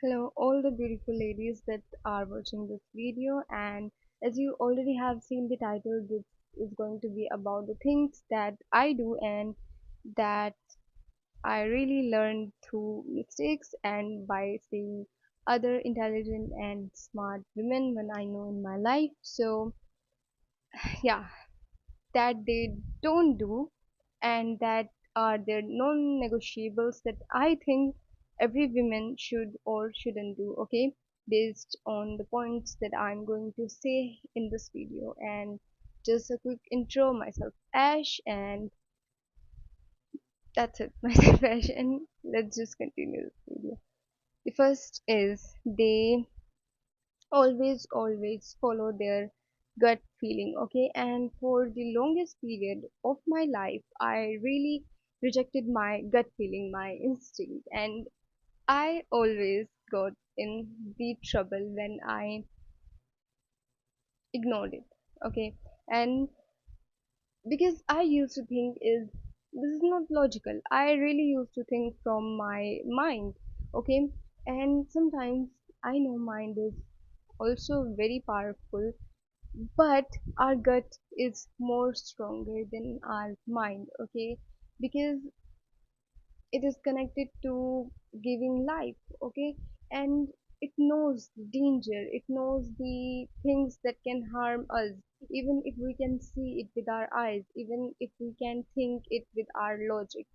Hello, all the beautiful ladies that are watching this video, and as you already have seen the title, this is going to be about the things that I do and that I really learned through mistakes and by seeing other intelligent and smart women when I know in my life. So, yeah, that they don't do and that are their non-negotiables that I think every woman should or shouldn't do, okay, based on the points that I'm going to say in this video. And just a quick intro, myself Ash, and that's it. Myself Ash, and let's just continue this video. The first is they always follow their gut feeling, okay, and for the longest period of my life I really rejected my gut feeling, my instinct, and I always got in the trouble when I ignored it, okay. And because I used to think is this is not logical, I really used to think from my mind, okay. And sometimes I know mind is also very powerful, but our gut is more stronger than our mind, okay, because it is connected to giving life, okay. And it knows danger, it knows the things that can harm us, even if we can see it with our eyes, even if we can think it with our logic.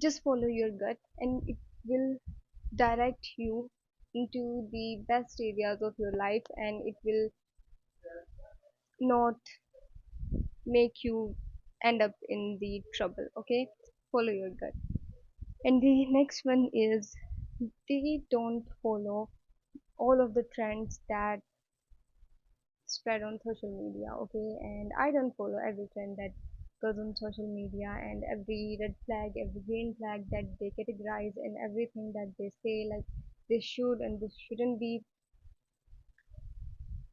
Just follow your gut and it will direct you into the best areas of your life, and it will not make you end up in the trouble, okay. Follow your gut. And the next one is they don't follow all of the trends that spread on social media, okay. And I don't follow every trend that goes on social media, and every red flag, every green flag that they categorize, and everything that they say like this should and this shouldn't be.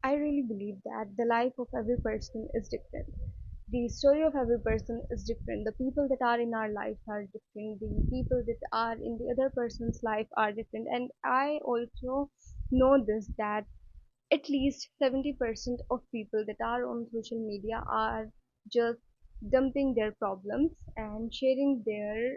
I really believe that the life of every person is different. The story of every person is different. The people that are in our lives are different. The people that are in the other person's life are different. And I also know this, that at least 70% of people that are on social media are just dumping their problems and sharing their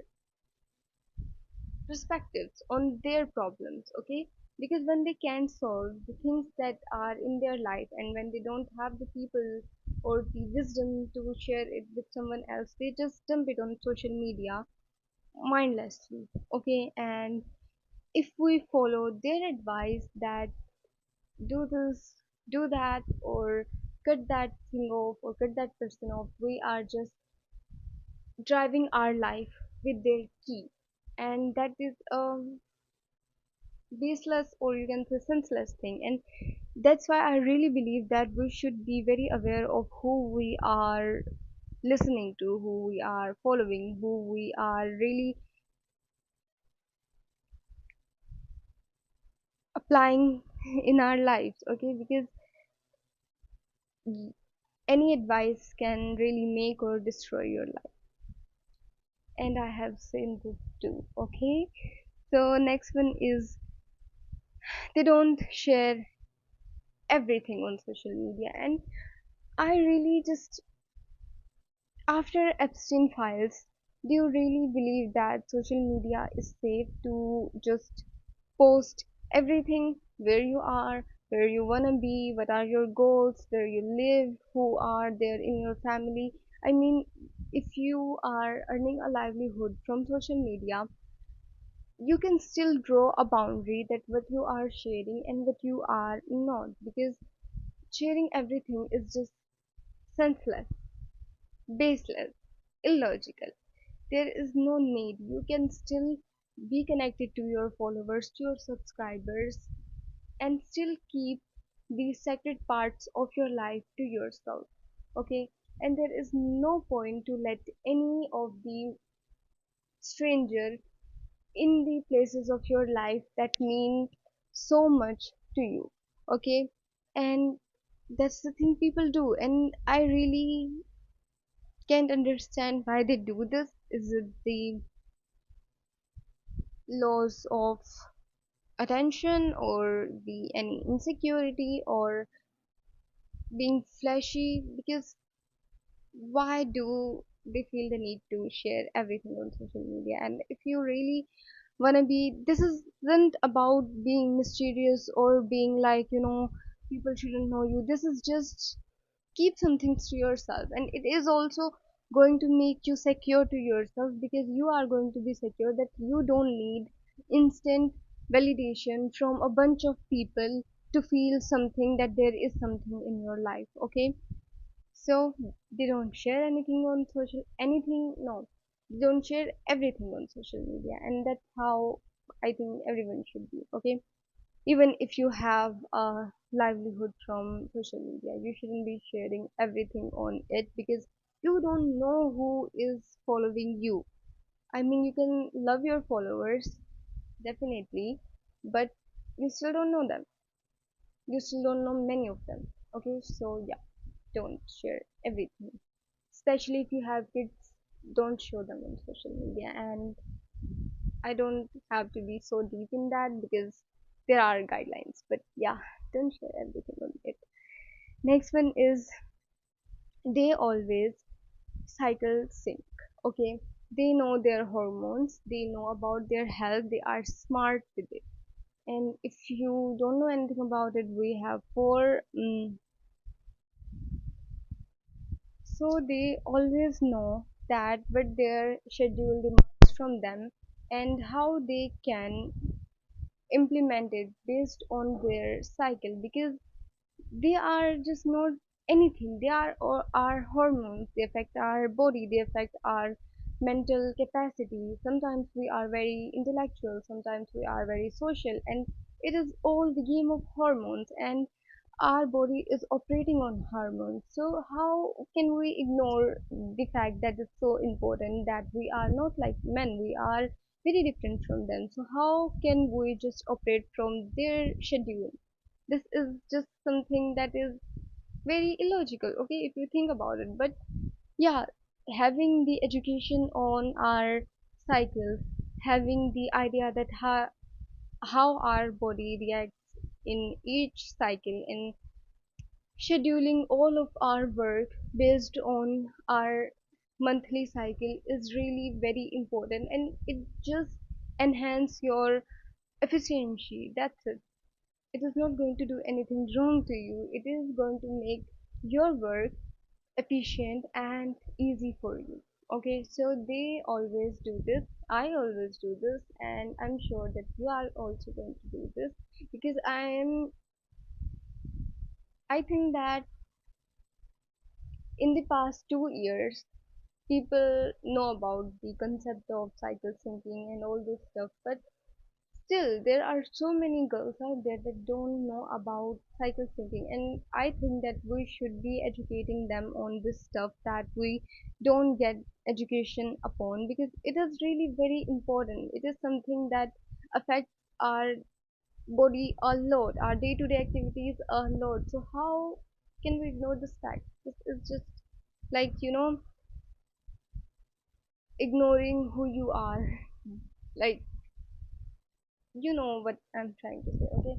perspectives on their problems, okay. Because when they can't solve the things that are in their life, and when they don't have the people or the wisdom to share it with someone else, they just dump it on social media mindlessly, okay. And if we follow their advice that do this, do that, or cut that thing off or cut that person off, we are just driving our life with their key. And that is baseless, or you can say senseless thing. And that's why I really believe that we should be very aware of who we are listening to, who we are following, who we are really applying in our lives, okay. Because any advice can really make or destroy your life, and I have seen this too, okay. So next one is they don't share everything on social media. And I really just, after Epstein files, do you really believe that social media is safe to just post everything, where you are, where you wanna be, what are your goals, where you live, who are there in your family? I mean, if you are earning a livelihood from social media, you can still draw a boundary that what you are sharing and what you are not, because sharing everything is just senseless, baseless, illogical. There is no need. You can still be connected to your followers, to your subscribers, and still keep the sacred parts of your life to yourself, okay. And there is no point to let any of the stranger in the places of your life that mean so much to you, okay. And that's the thing people do, and I really can't understand why they do this. Is it the laws of attention or the any insecurity or being flashy, because why do they feel the need to share everything on social media? And if you really wanna be, this isn't about being mysterious or being like, people shouldn't know you. This is just keep some things to yourself, and it is also going to make you secure to yourself, because you are going to be secure that you don't need instant validation from a bunch of people to feel something, that there is something in your life. Okay, so they don't share anything on social anything, no, they don't share everything on social media, and that's how I think everyone should be. Okay, even if you have a livelihood from social media, you shouldn't be sharing everything on it, because you don't know who is following you. I mean, you can love your followers, definitely, but you still don't know them. You still don't know many of them. Okay, so yeah, don't share everything. Especially if you have kids, don't show them on social media. And I don't have to be so deep in that, because there are guidelines. But yeah, don't share everything on it. Next one is, they always cycle sync. Okay, they know their hormones, they know about their health, they are smart with it. And if you don't know anything about it, we have four. So they always know that what their schedule demands from them, and how they can implement it based on their cycle, because they are just not anything. They are our hormones, they affect our body, they affect our mental capacity. Sometimes we are very intellectual, sometimes we are very social, and it is all the game of hormones, and our body is operating on hormones. So how can we ignore the fact that it's so important, that we are not like men, we are very different from them? So how can we just operate from their schedule? This is just something that is very illogical, okay, if you think about it. But yeah, having the education on our cycles, having the idea that how our body reacts in each cycle, and scheduling all of our work based on our monthly cycle is really very important, and it just enhance your efficiency. That's it. It is not going to do anything wrong to you. It is going to make your work efficient and easy for you. Okay, so they always do this. I always do this, and I'm sure that you are also going to do this, because I think that in the past 2 years, people know about the concept of cycle syncing and all this stuff, but still, there are so many girls out there that don't know about cycle syncing, and I think that we should be educating them on this stuff that we don't get education upon, because it is really very important. It is something that affects our body a lot, our day-to-day activities a lot. So how can we ignore this fact? This is just like, ignoring who you are. Like, you know what I'm trying to say, okay?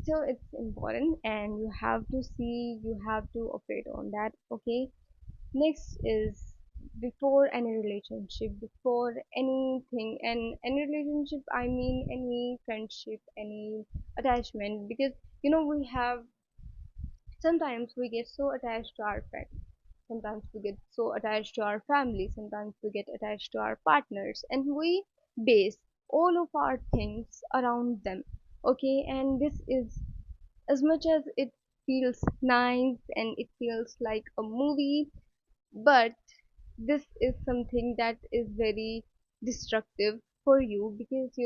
So it's important, and you have to see, you have to operate on that. Okay, next is, before any relationship, before anything, and any relationship, I mean any friendship, any attachment, because we have, sometimes we get so attached to our friends, sometimes we get so attached to our family, sometimes we get attached to our partners, and we base all of our things around them. Okay, and this is, as much as it feels nice and it feels like a movie, but this is something that is very destructive for you, because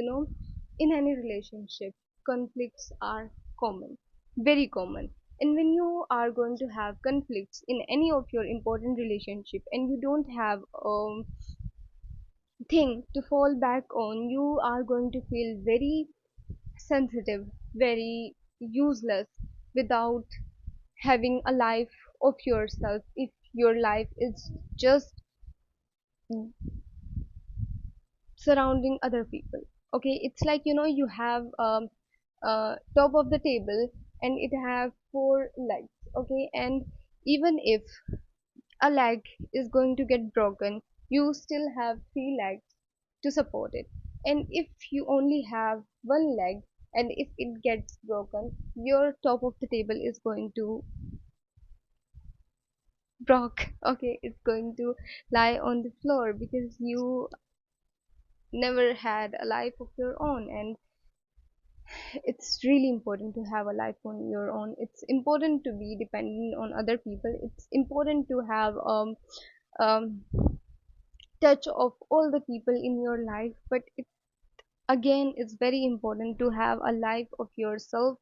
in any relationship, conflicts are common, very common. And when you are going to have conflicts in any of your important relationship, and you don't have thing to fall back on, you are going to feel very sensitive, very useless, without having a life of yourself, if your life is just surrounding other people. Okay, it's like, you have top of the table, and it have four legs. Okay, and even if a leg is going to get broken, you still have three legs to support it. And if you only have one leg, and if it gets broken, your top of the table is going to broke. Okay, it's going to lie on the floor because you never had a life of your own. And it's really important to have a life on your own. It's important to be dependent on other people. It's important to have um touch of all the people in your life, but it again is very important to have a life of yourself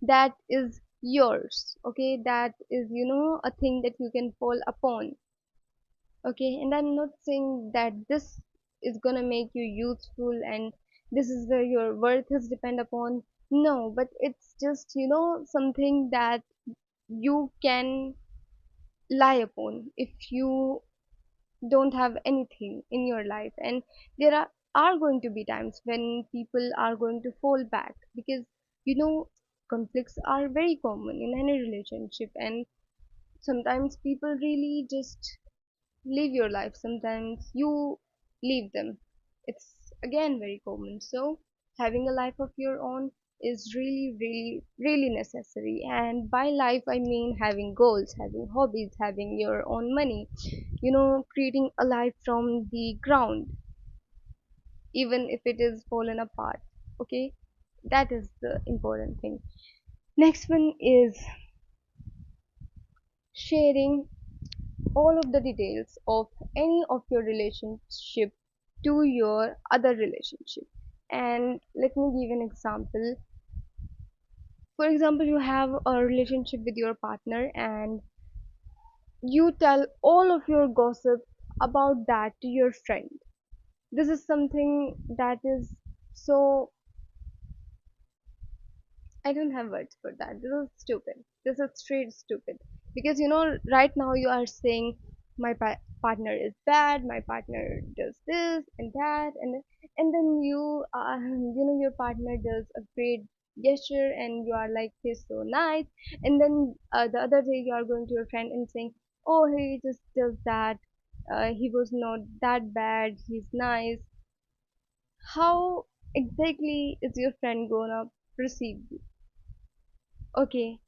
that is yours. Okay, that is, a thing that you can fall upon. Okay, and I'm not saying that this is gonna make you useful and this is where your worth is depend upon. No, but it's just, something that you can lie upon if you don't have anything in your life. And there are going to be times when people are going to fall back, because, conflicts are very common in any relationship, and sometimes people really just live your life, sometimes you leave them. It's again very common. So having a life of your own is really, really, really necessary. And by life, I mean having goals, having hobbies, having your own money, creating a life from the ground, even if it is fallen apart. Okay, that is the important thing. Next one is sharing all of the details of any of your relationship to your other relationship. And let me give an example. For example, you have a relationship with your partner, and you tell all of your gossip about that to your friend. This is something that is so, I don't have words for that. This is stupid. This is straight stupid. Because, right now you are saying my partner is bad, my partner does this and that, and then your partner does a great gesture, and you are like, he's so nice. And then the other day you are going to your friend and saying, oh, he just does that. He was not that bad. He's nice. How exactly is your friend gonna perceive you? Okay,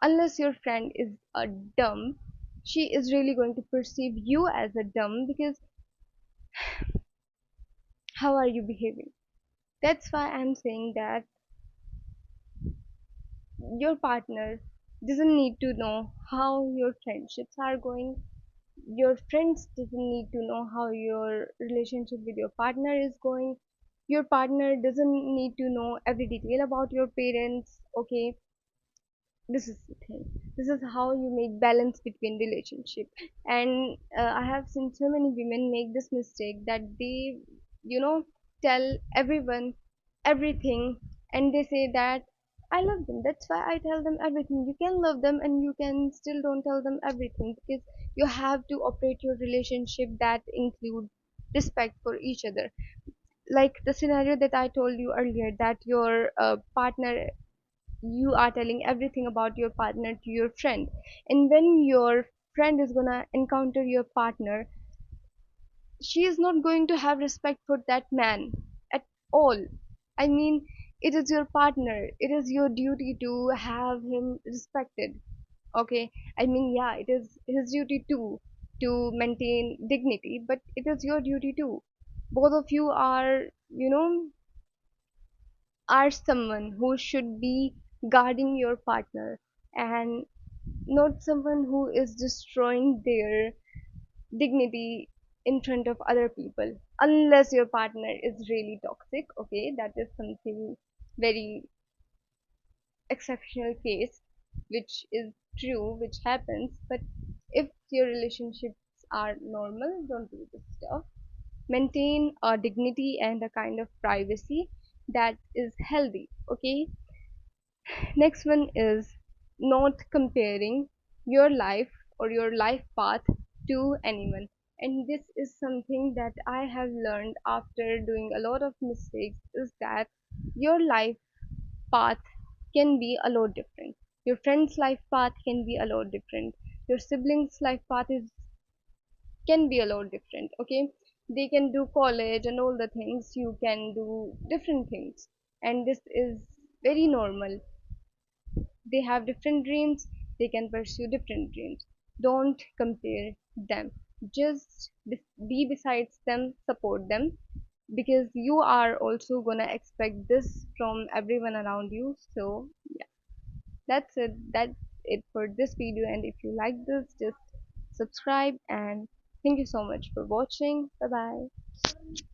unless your friend is a dumb, she is really going to perceive you as a dumb, because how are you behaving? That's why I'm saying that your partner doesn't need to know how your friendships are going. Your friends doesn't need to know how your relationship with your partner is going. Your partner doesn't need to know every detail about your parents. Okay, this is the thing. This is how you make balance between relationship. And I have seen so many women make this mistake that they, you know tell everyone everything, and they say that I love them, that's why I tell them everything. You can love them and you can still don't tell them everything, because you have to operate your relationship that include respect for each other. Like the scenario that I told you earlier, that your partner, you are telling everything about your partner to your friend, and when your friend is gonna encounter your partner, she is not going to have respect for that man at all. I mean, it is your partner, it is your duty to have him respected. Okay, I mean, yeah, it is his duty too to maintain dignity, but it is your duty too. Both of you are someone who should be guarding your partner, and not someone who is destroying their dignity in front of other people, unless your partner is really toxic. Okay, that is something very exceptional case, which is true, which happens. But if your relationships are normal, don't do this stuff. Maintain a dignity and a kind of privacy that is healthy. Okay, next one is not comparing your life or your life path to anyone. And this is something that I have learned after doing a lot of mistakes, is that your life path can be a lot different. Your friend's life path can be a lot different. Your siblings' life path is can be a lot different. Okay, they can do college and all the things. You can do different things, and this is very normal. They have different dreams. They can pursue different dreams. Don't compare them. Just be besides them, support them, because you are also gonna expect this from everyone around you. So yeah, that's it for this video. And if you like this, just subscribe, and thank you so much for watching. Bye bye.